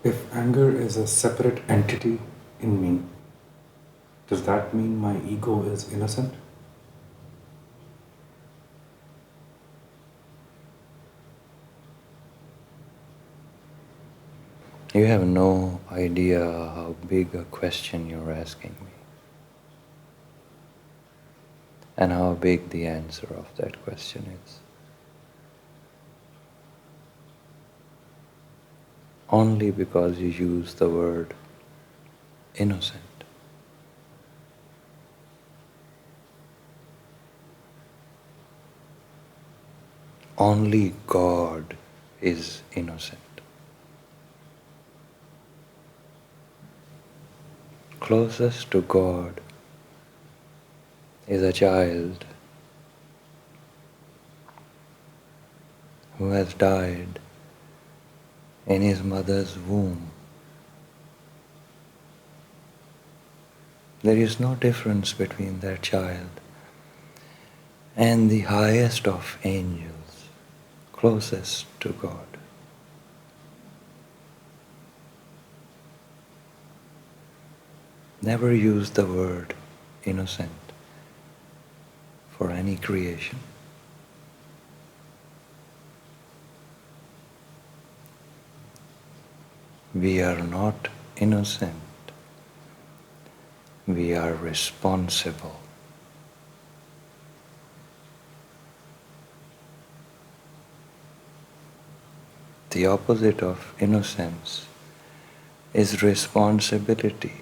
If anger is a separate entity in me, does that mean my ego is innocent? You have no idea how big a question you're asking me, and how big the answer of that question is. Only because you use the word innocent. Only God is innocent. Closest to God is a child who has died in his mother's womb. There is no difference between that child and the highest of angels, closest to God. Never use the word innocent for any creation. We are not innocent, we are responsible. The opposite of innocence is responsibility.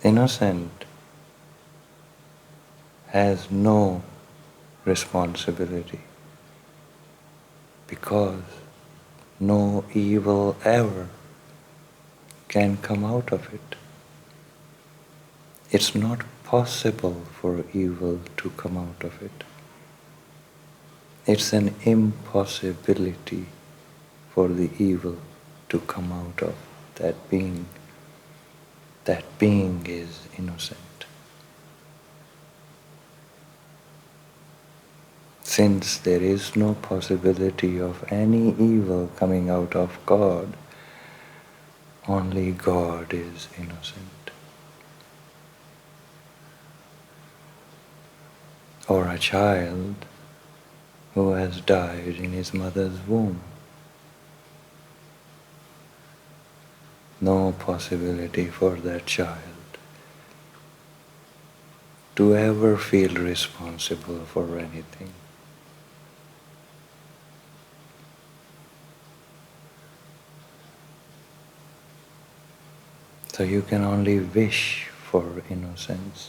Innocent has no responsibility because no evil ever can come out of it. It's not possible for evil to come out of it. It's an impossibility for the evil to come out of that being. That being is innocent. Since there is no possibility of any evil coming out of God, only God is innocent. Or a child who has died in his mother's womb. No possibility for that child to ever feel responsible for anything. So you can only wish for innocence.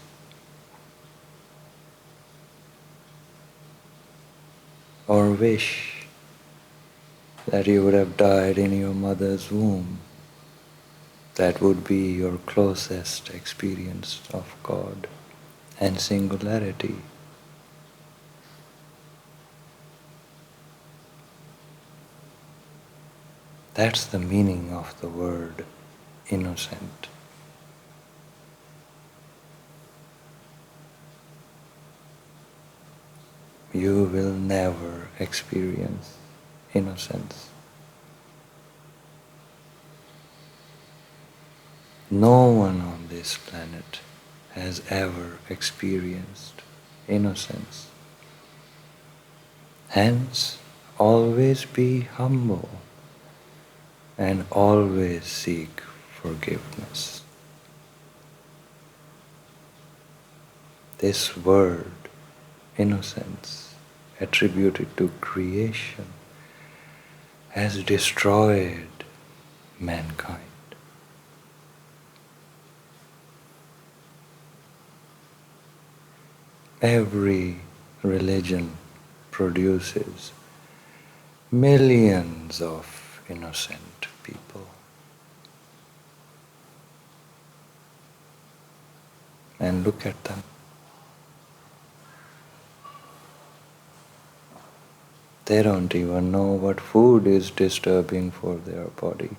Or wish that you would have died in your mother's womb. That would be your closest experience of God and singularity. That's the meaning of the word innocent. You will never experience innocence. No one on this planet has ever experienced innocence. Hence, always be humble and always seek forgiveness. This word, innocence, attributed to creation, has destroyed mankind. Every religion produces millions of innocent people. And look at them. They don't even know what food is disturbing for their body.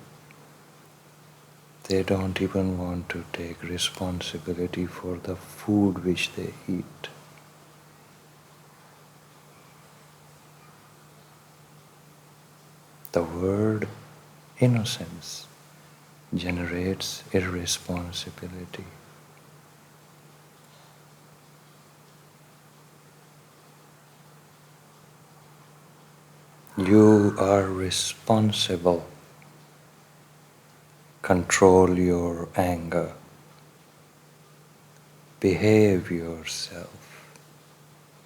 They don't even want to take responsibility for the food which they eat. The word innocence generates irresponsibility. You are responsible. Control your anger. Behave yourself.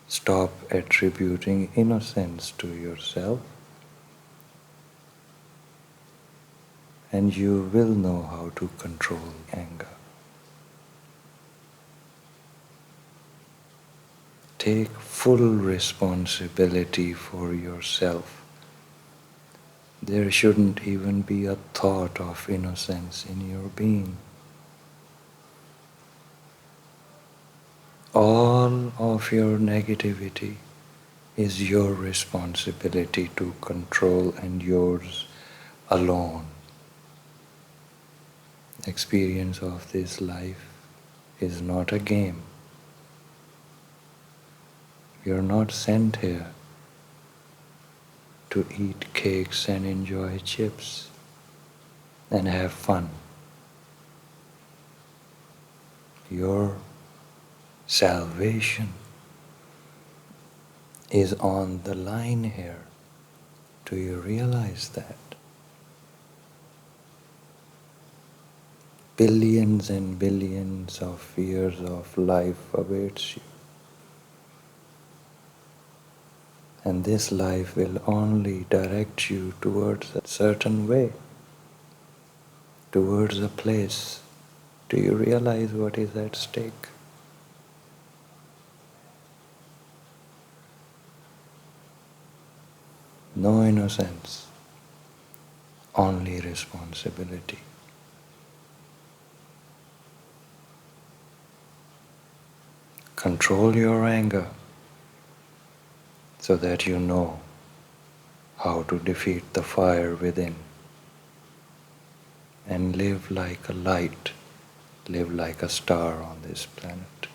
Stop attributing innocence to yourself, and you will know how to control anger. Take full responsibility for yourself. There shouldn't even be a thought of innocence in your being. All of your negativity is your responsibility to control and yours alone. Experience of this life is not a game. You're not sent here to eat cakes and enjoy chips and have fun. Your salvation is on the line here. Do you realize that? Billions and billions of years of life awaits you. And this life will only direct you towards a certain way, towards a place. Do you realize what is at stake? No innocence, only responsibility. Control your anger so that you know how to defeat the fire within and live like a light, live like a star on this planet.